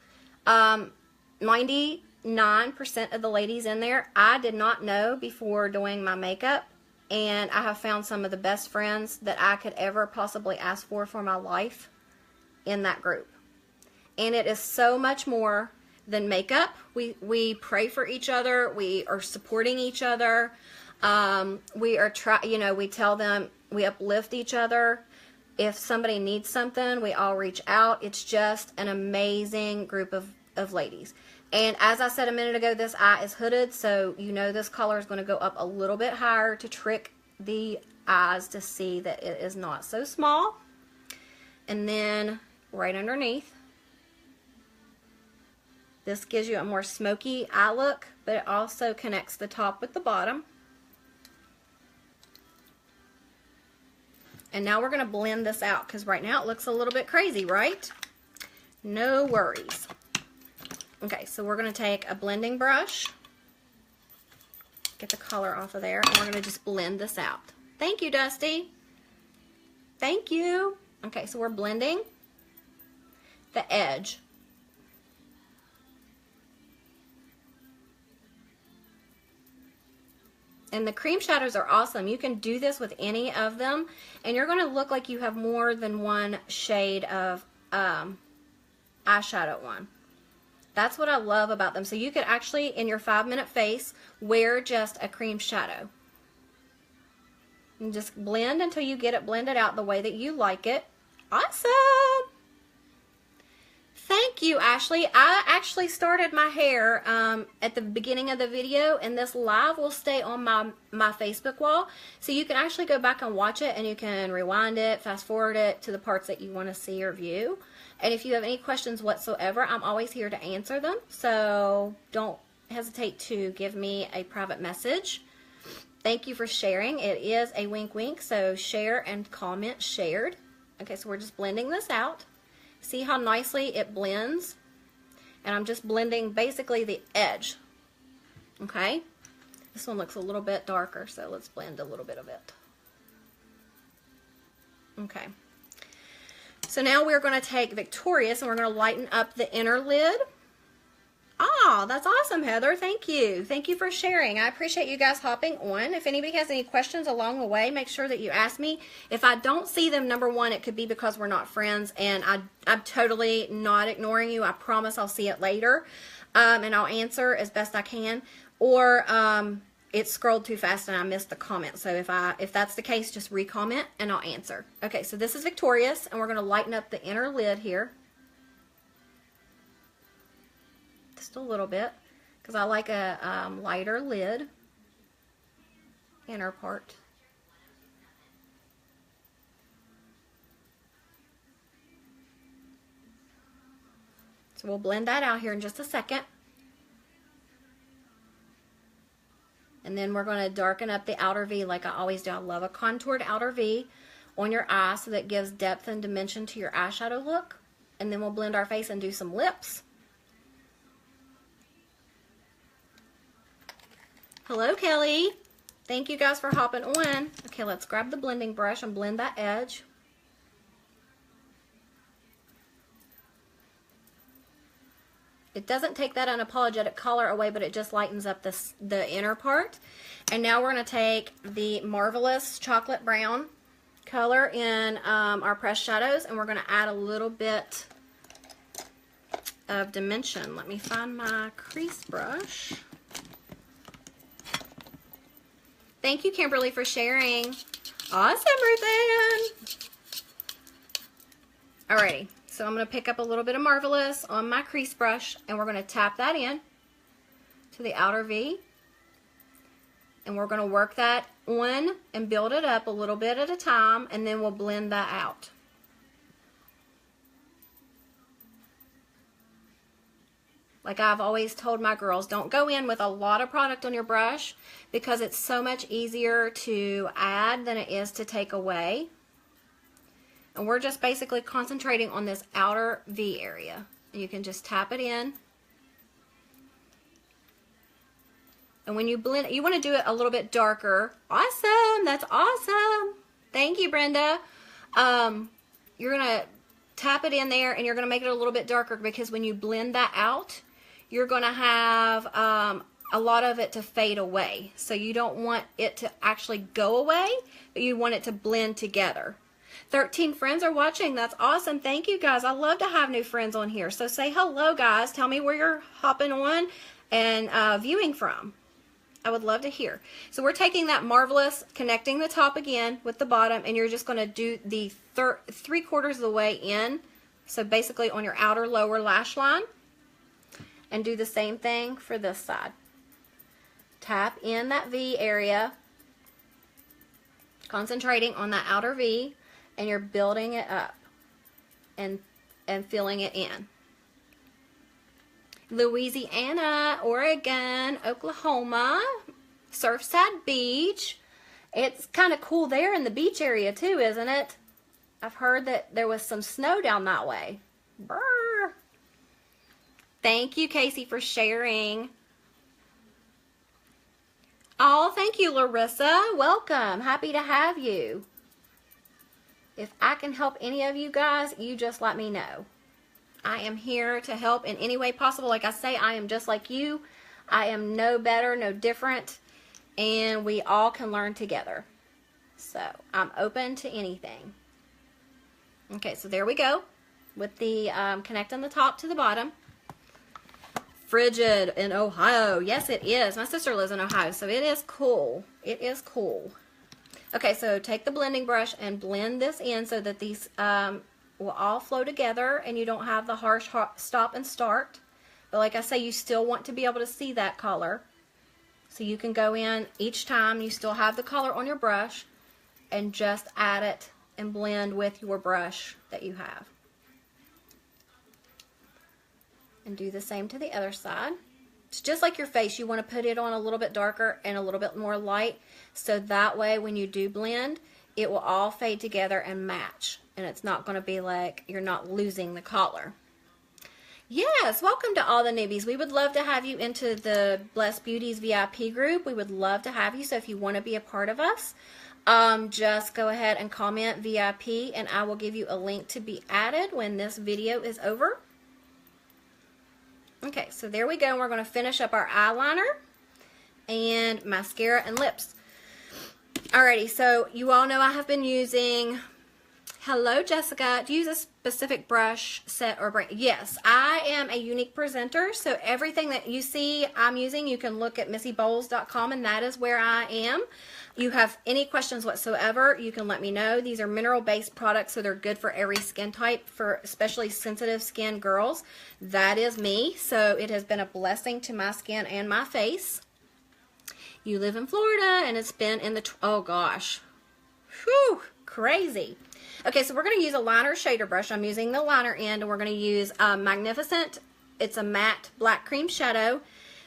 99% of the ladies in there, I did not know before doing my makeup. And I have found some of the best friends that I could ever possibly ask for my life in that group. And it is so much more than makeup. We pray for each other. We are supporting each other. We tell them, we uplift each other. If somebody needs something, we all reach out. It's just an amazing group of ladies. And as I said a minute ago, this eye is hooded, so you know this color is going to go up a little bit higher to trick the eyes to see that it is not so small. And then right underneath, this gives you a more smoky eye look, but it also connects the top with the bottom. And now we're going to blend this out because right now it looks a little bit crazy, right? No worries. Okay, so we're going to take a blending brush, get the color off of there, and we're going to just blend this out. Thank you, Dusty. Thank you. Okay, so we're blending the edge. And the cream shadows are awesome. You can do this with any of them, and you're going to look like you have more than one shade of eyeshadow on. That's what I love about them. So you could actually, in your 5-minute face, wear just a cream shadow. And just blend until you get it blended out the way that you like it. Awesome! Thank you, Ashley. I actually started my hair at the beginning of the video, and this live will stay on my Facebook wall. So you can actually go back and watch it, and you can rewind it, fast forward it to the parts that you want to see or view. And if you have any questions whatsoever, I'm always here to answer them. So don't hesitate to give me a private message. Thank you for sharing. It is a wink wink, so share and comment shared. Okay, so we're just blending this out. See how nicely it blends? And I'm just blending basically the edge. Okay? This one looks a little bit darker, so let's blend a little bit of it. Okay. So now we're going to take Victorious and we're going to lighten up the inner lid. Ah, that's awesome, Heather. Thank you. Thank you for sharing. I appreciate you guys hopping on. If anybody has any questions along the way, make sure that you ask me. If I don't see them, number one, it could be because we're not friends, and I'm totally not ignoring you. I promise I'll see it later, and I'll answer as best I can. Or it scrolled too fast and I missed the comment. So if that's the case, just re-comment and I'll answer. Okay, so this is Victorious, and we're going to lighten up the inner lid here. Just a little bit, because I like a lighter lid, inner part. So we'll blend that out here in just a second. And then we're going to darken up the outer V like I always do. I love a contoured outer V on your eye so that gives depth and dimension to your eyeshadow look. And then we'll blend our face and do some lips. Hello, Kelly. Thank you guys for hopping on. Okay, let's grab the blending brush and blend that edge. It doesn't take that unapologetic color away, but it just lightens up the inner part. And now we're going to take the Marvelous Chocolate Brown color in our pressed shadows, and we're going to add a little bit of dimension. Let me find my crease brush. Thank you, Kimberly, for sharing. Awesome, Ruthann. Alrighty, so I'm going to pick up a little bit of Marvelous on my crease brush, and we're going to tap that in to the outer V. And we're going to work that on and build it up a little bit at a time, and then we'll blend that out. Like I've always told my girls, don't go in with a lot of product on your brush because it's so much easier to add than it is to take away. And we're just basically concentrating on this outer V area. And you can just tap it in. And when you blend, you want to do it a little bit darker. Awesome! That's awesome! Thank you, Brenda. You're going to tap it in there and you're going to make it a little bit darker because when you blend that out, you're going to have a lot of it to fade away. So you don't want it to actually go away, but you want it to blend together. 13 friends are watching. That's awesome. Thank you, guys. I love to have new friends on here. So say hello, guys. Tell me where you're hopping on and viewing from. I would love to hear. So we're taking that Marvelous, connecting the top again with the bottom, and you're just going to do the 3/4 of the way in. So basically on your outer lower lash line. And do the same thing for this side. Tap in that V area, concentrating on that outer V, and you're building it up and filling it in. Louisiana, Oregon, Oklahoma, Surfside Beach. It's kind of cool there in the beach area too, isn't it? I've heard that there was some snow down that way. Brr. Thank you, Casey, for sharing. Oh, thank you, Larissa. Welcome. Happy to have you. If I can help any of you guys, you just let me know. I am here to help in any way possible. Like I say, I am just like you. I am no better, no different, and we all can learn together. So I'm open to anything. Okay, so there we go with the connecting the top to the bottom. Frigid in Ohio. Yes, it is. My sister lives in Ohio, so it is cool. It is cool. Okay, so take the blending brush and blend this in so that these will all flow together and you don't have the harsh stop and start. But like I say, you still want to be able to see that color. So you can go in each time, you still have the color on your brush, and just add it and blend with your brush that you have. And do the same to the other side. It's just like your face. You want to put it on a little bit darker and a little bit more light, so that way when you do blend, it will all fade together and match. And it's not going to be like you're not losing the color. Yes, welcome to all the newbies. We would love to have you into the Blessed Beauties VIP group. We would love to have you. So if you want to be a part of us, just go ahead and comment VIP and I will give you a link to be added when this video is over. Okay, so there we go. We're going to finish up our eyeliner and mascara and lips. Alrighty, so you all know I have been using, hello Jessica, do you use a specific brush set or brand? Yes, I am a Younique presenter, so everything that you see I'm using, you can look at missybowles.com and that is where I am. You have any questions whatsoever, you can let me know. These are mineral-based products, so they're good for every skin type, for especially sensitive skin girls. That is me, so it has been a blessing to my skin and my face. You live in Florida, and it's been in the, oh gosh, whew, crazy. Okay, so we're going to use a liner shader brush. I'm using the liner end, and we're going to use Magnificent. It's a matte black cream shadow.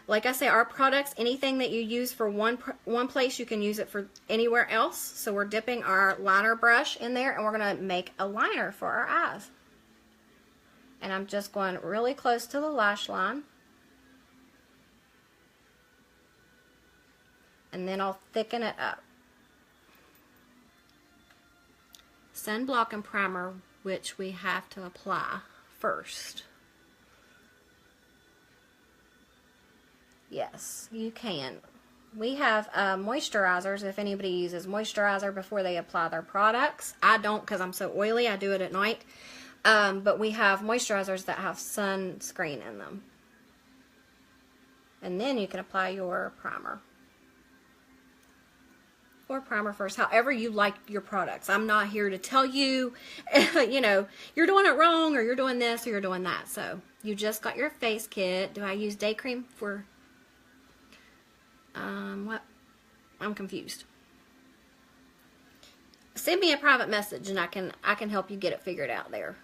Like I say, our products, anything that you use for one place, you can use it for anywhere else. So we're dipping our liner brush in there, and we're going to make a liner for our eyes. And I'm just going really close to the lash line. And then I'll thicken it up. Sunblock and primer, which we have to apply first. Yes, you can. We have moisturizers if anybody uses moisturizer before they apply their products. I don't because I'm so oily. I do it at night. But we have moisturizers that have sunscreen in them. And then you can apply your primer. Or primer first, however you like your products. I'm not here to tell you, you know, you're doing it wrong or you're doing this or you're doing that. So you just got your face kit. Do I use day cream for... what? I'm confused. Send me a private message and I can help you get it figured out there.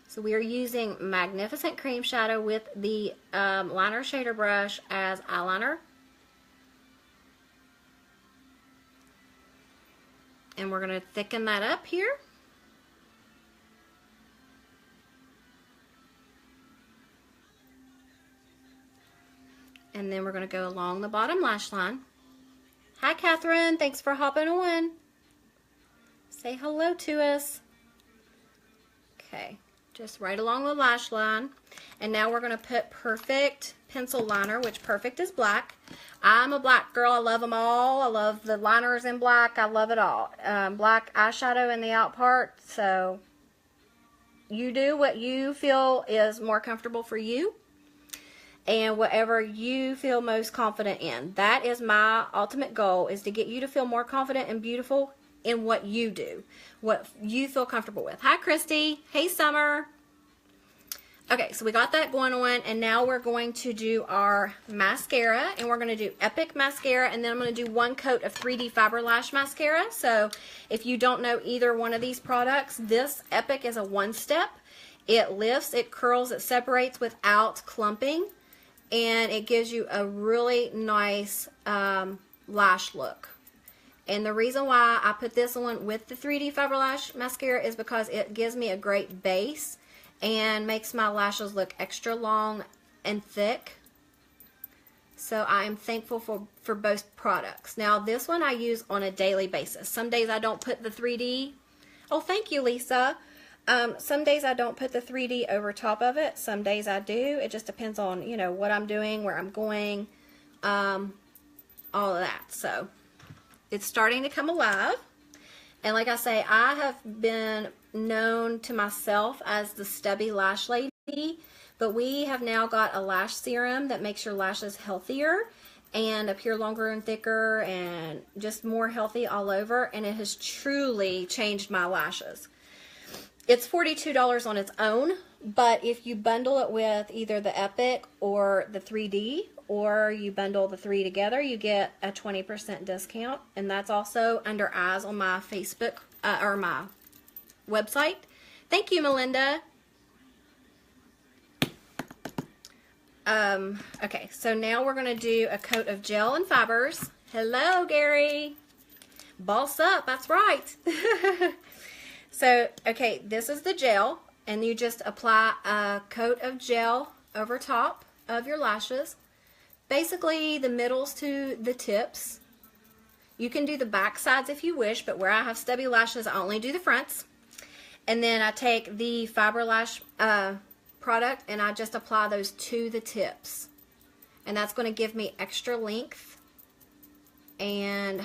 So we are using Magnificent Cream Shadow with the liner shader brush as eyeliner. And we're going to thicken that up here. And then we're going to go along the bottom lash line. Hi, Catherine. Thanks for hopping on. Say hello to us. Okay, just right along the lash line. And now we're going to put Perfect pencil liner, which Perfect is black. I'm a black girl. I love them all. I love the liners in black. I love it all. Black eyeshadow in the out part. So you do what you feel is more comfortable for you. And whatever you feel most confident in. That is my ultimate goal, is to get you to feel more confident and beautiful in what you do. What you feel comfortable with. Hi, Christy. Hey, Summer. Okay, so we got that going on, and now we're going to do our mascara, and we're going to do Epic Mascara, and then I'm going to do one coat of 3D Fiber Lash Mascara. So if you don't know either one of these products, this Epic is a one-step. It lifts, it curls, it separates without clumping, and it gives you a really nice lash look. And the reason why I put this on with the 3D Fiber Lash Mascara is because it gives me a great base and makes my lashes look extra long and thick. So I am thankful for both products. Now this one I use on a daily basis. Some days I don't put the 3D. Oh, thank you, Lisa. Some days I don't put the 3D over top of it. Some days I do. It just depends on, you know, what I'm doing, where I'm going, all of that. So it's starting to come alive. And like I say, I have been known to myself as the stubby lash lady, but we have now got a lash serum that makes your lashes healthier, and appear longer and thicker and just more healthy all over, and it has truly changed my lashes. It's $42 on its own, but if you bundle it with either the Epic or the 3D, or you bundle the 3 together, you get a 20% discount, and that's also under eyes on my Facebook or my website. Thank you, Melinda. Okay, so now we're going to do a coat of gel and fibers. Hello, Gary. Boss up, that's right. So, okay, this is the gel, and you just apply a coat of gel over top of your lashes. Basically, the middles to the tips. You can do the back sides if you wish, but where I have stubby lashes, I only do the fronts. And then I take the Fiber Lash product, and I just apply those to the tips. And that's going to give me extra length and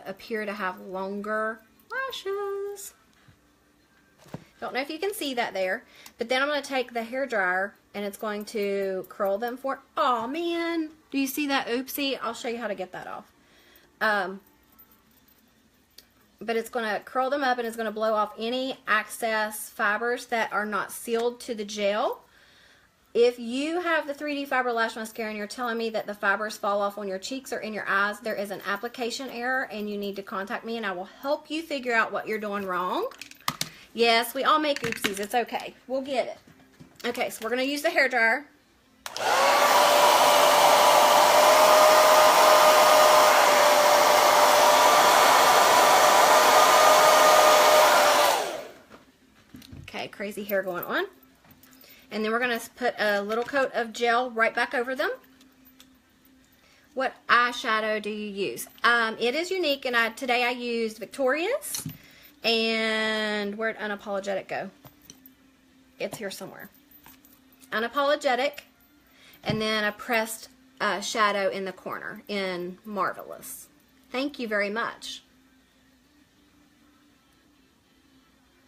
appear to have longer lashes. Don't know if you can see that there, but then I'm going to take the hair dryer and it's going to curl them for, oh man, do you see that? Oopsie. I'll show you how to get that off. But it's going to curl them up and it's going to blow off any excess fibers that are not sealed to the gel. If you have the 3D Fiber Lash Mascara and you're telling me that the fibers fall off on your cheeks or in your eyes, there is an application error and you need to contact me and I will help you figure out what you're doing wrong. Yes, we all make oopsies. It's okay. We'll get it. Okay, so we're going to use the hair dryer. Okay, crazy hair going on. And then we're going to put a little coat of gel right back over them. What eyeshadow do you use? It is Younique, and today I used Victoria's. And where'd Unapologetic go? It's here somewhere. Unapologetic, and then a pressed shadow in the corner in Marvelous. Thank you very much.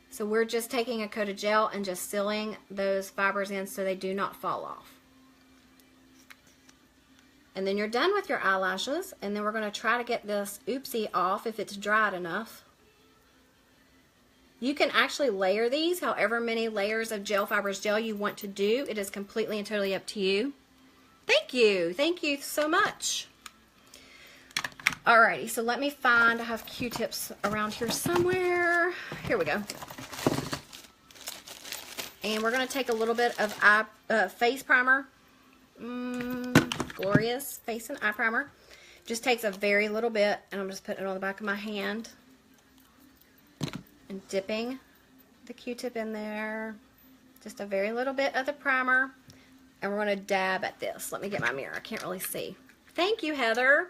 So we're just taking a coat of gel and just sealing those fibers in so they do not fall off. And then you're done with your eyelashes, and then we're going to try to get this oopsie off if it's dried enough. You can actually layer these however many layers of gel fibers gel you want to do. It is completely and totally up to you. Thank you. Thank you so much. Alrighty, so let me find, I have Q-tips around here somewhere. Here we go. And we're going to take a little bit of face primer. Glorious face and eye primer. Just takes a very little bit, and I'm just putting it on the back of my hand. And dipping the Q-tip in there. Just a very little bit of the primer. And we're going to dab at this. Let me get my mirror. I can't really see. Thank you, Heather.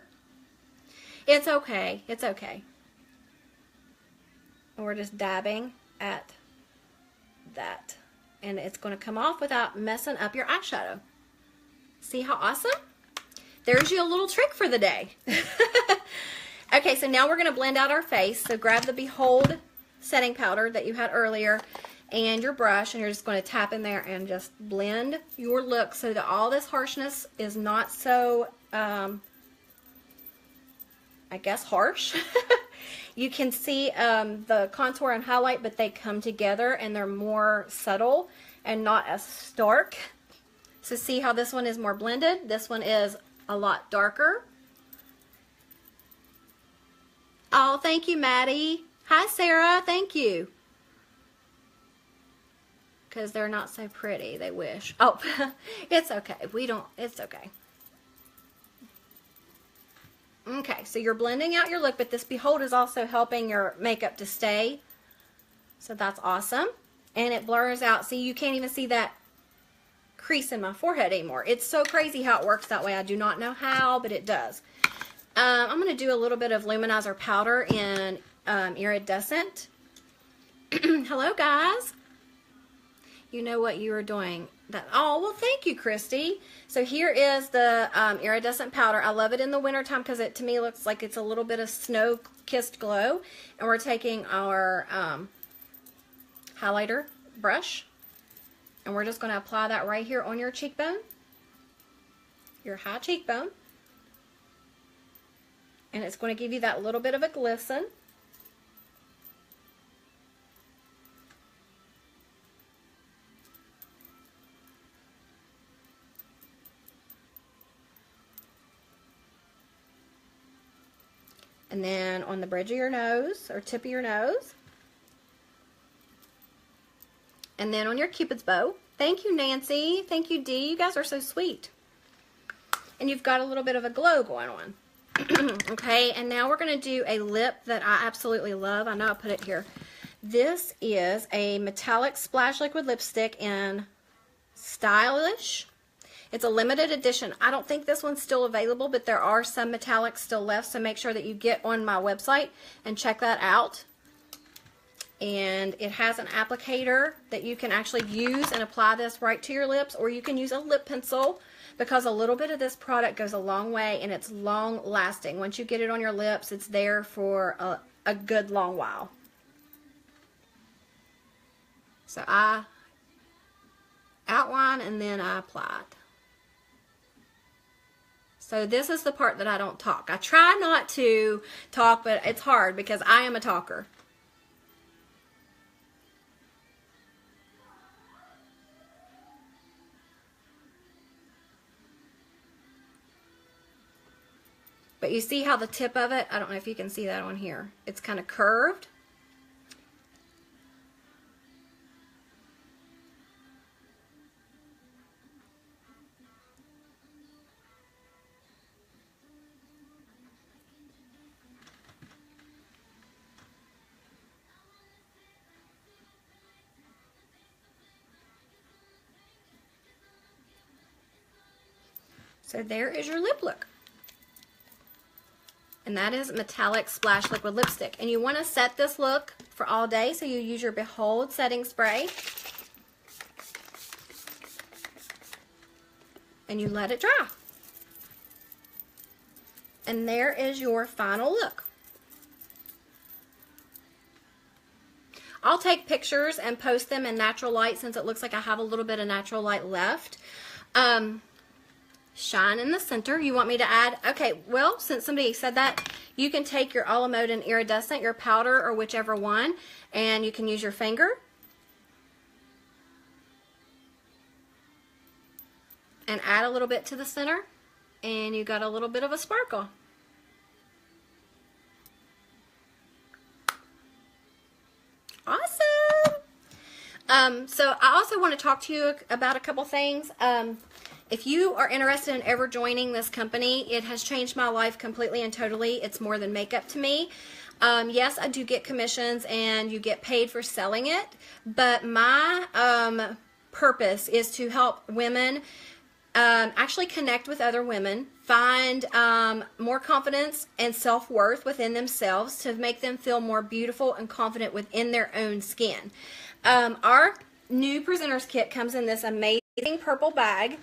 It's okay. It's okay. And we're just dabbing at that. And it's going to come off without messing up your eyeshadow. See how awesome? There's you a little trick for the day. Okay, so now we're going to blend out our face. So grab the Behold setting powder that you had earlier and your brush, and you're just going to tap in there and just blend your look so that all this harshness is not so, I guess, harsh. You can see the contour and highlight, but they come together and they're more subtle and not as stark. So see how this one is more blended? This one is a lot darker. Oh, thank you, Maddie. Hi, Sarah. Thank you. Because they're not so pretty. They wish. Oh, it's okay. It's okay. Okay, so you're blending out your look, but this Behold is also helping your makeup to stay. So that's awesome. And it blurs out. See, you can't even see that crease in my forehead anymore. It's so crazy how it works that way. I do not know how, but it does. I'm going to do a little bit of luminizer powder in iridescent. Hello, guys. You know what you are doing. Oh, well, thank you, Christy. So here is the iridescent powder. I love it in the wintertime because it, to me, looks like it's a little bit of snow-kissed glow. And we're taking our highlighter brush, and we're just going to apply that right here on your cheekbone, your high cheekbone. And it's going to give you that little bit of a glisten. And then on the bridge of your nose, or tip of your nose. And then on your Cupid's bow. Thank you, Nancy. Thank you, Dee. You guys are so sweet. And you've got a little bit of a glow going on. Okay, and now we're going to do a lip that I absolutely love. I know I put it here. This is a metallic splash liquid lipstick in Stylish. It's a limited edition. I don't think this one's still available, but there are some metallics still left, so make sure that you get on my website and check that out. And it has an applicator that you can actually use and apply this right to your lips, or you can use a lip pencil, because a little bit of this product goes a long way, and it's long lasting. Once you get it on your lips, it's there for a good long while. So I outline and then I apply it. So this is the part that I don't talk. I try not to talk, but it's hard because I am a talker. But you see how the tip of it, I don't know if you can see that on here. It's kind of curved. So there is your lip look. And that is Metallic Splash Liquid Lipstick. And you want to set this look for all day, so you use your Behold setting spray. And you let it dry. And there is your final look. I'll take pictures and post them in natural light, since it looks like I have a little bit of natural light left. Shine in the center. You want me to add, okay, well, since somebody said that, you can take your a la mode and iridescent, your powder, or whichever one, and you can use your finger and add a little bit to the center, and you got a little bit of a sparkle. Awesome. So I also want to talk to you about a couple things. If you are interested in ever joining this company, it has changed my life completely and totally. It's more than makeup to me. Yes, I do get commissions and you get paid for selling it, but my purpose is to help women actually connect with other women, find more confidence and self-worth within themselves, to make them feel more beautiful and confident within their own skin. Our new Presenter's Kit comes in this amazing purple bag.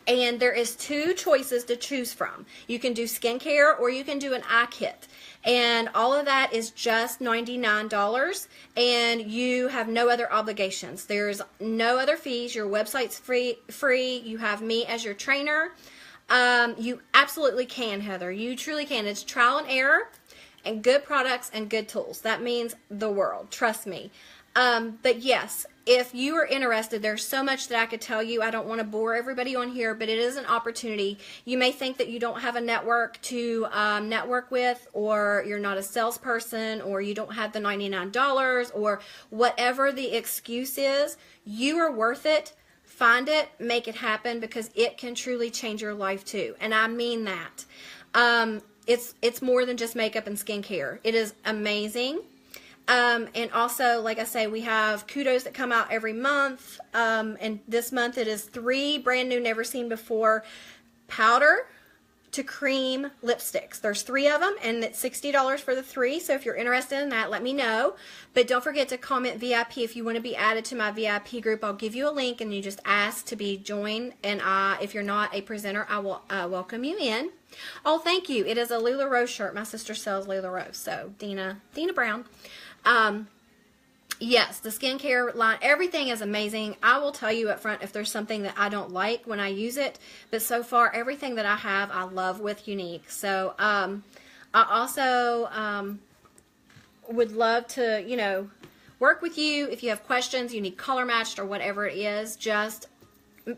And there is 2 choices to choose from. You can do skincare or you can do an eye kit. And all of that is just $99, and you have no other obligations. There's no other fees. Your website's free. You have me as your trainer. You absolutely can, Heather. You truly can. It's trial and error and good products and good tools. That means the world. Trust me. But yes, if you are interested, there's so much that I could tell you. I don't want to bore everybody on here, but it is an opportunity. You may think that you don't have a network to network with, or you're not a salesperson, or you don't have the $99, or whatever the excuse is. You are worth it. Find it, make it happen, because it can truly change your life too. And I mean that. It's more than just makeup and skincare. It is amazing. And also, like I say, we have kudos that come out every month, and this month it is 3 brand new, never seen before powder to cream lipsticks. There's 3 of them, and it's $60 for the 3, so if you're interested in that, let me know. But don't forget to comment VIP if you want to be added to my VIP group. I'll give you a link, and you just ask to be joined, and if you're not a presenter, I will welcome you in. Oh, thank you. It is a LuLaRoe shirt. My sister sells LuLaRoe, so Dina Brown. Yes, the skincare line, everything is amazing. I will tell you up front if there's something that I don't like when I use it, but so far everything that I have I love with Younique. So I also would love to, you know, work with you. If you have questions, you need color matched or whatever it is, just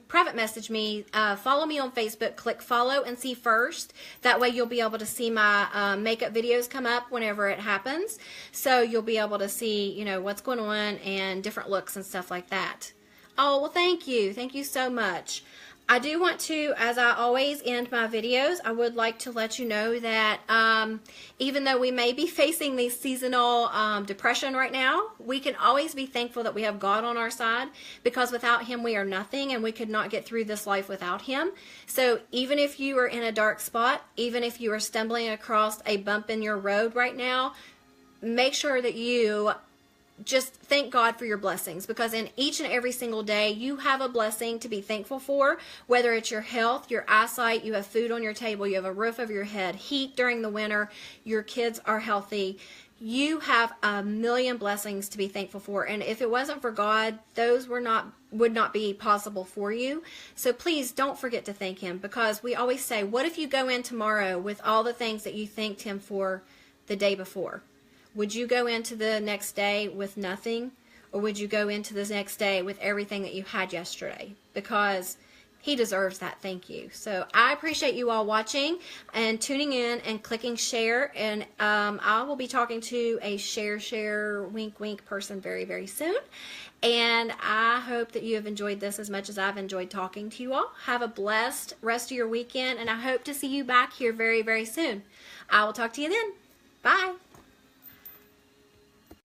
private message me, follow me on Facebook, click follow and see first. That way you'll be able to see my makeup videos come up whenever it happens. So you'll be able to see, you know, what's going on and different looks and stuff like that. Oh, well, thank you. Thank you so much. I do want to, as I always end my videos, I would like to let you know that even though we may be facing these seasonal depression right now, we can always be thankful that we have God on our side, because without Him we are nothing, and we could not get through this life without Him. So even if you are in a dark spot, even if you are stumbling across a bump in your road right now, make sure that you just thank God for your blessings, because in each and every single day you have a blessing to be thankful for, whether it's your health, your eyesight, you have food on your table, you have a roof over your head, heat during the winter, your kids are healthy. You have a million blessings to be thankful for, and if it wasn't for God, those would not be possible for you. So please don't forget to thank Him, because we always say, what if you go in tomorrow with all the things that you thanked Him for the day before? Would you go into the next day with nothing, or would you go into the next day with everything that you had yesterday? Because He deserves that thank you. So I appreciate you all watching and tuning in and clicking share. And I will be talking to a share, wink, wink person very, very soon. And I hope that you have enjoyed this as much as I've enjoyed talking to you all. Have a blessed rest of your weekend, and I hope to see you back here very, very soon. I will talk to you then. Bye.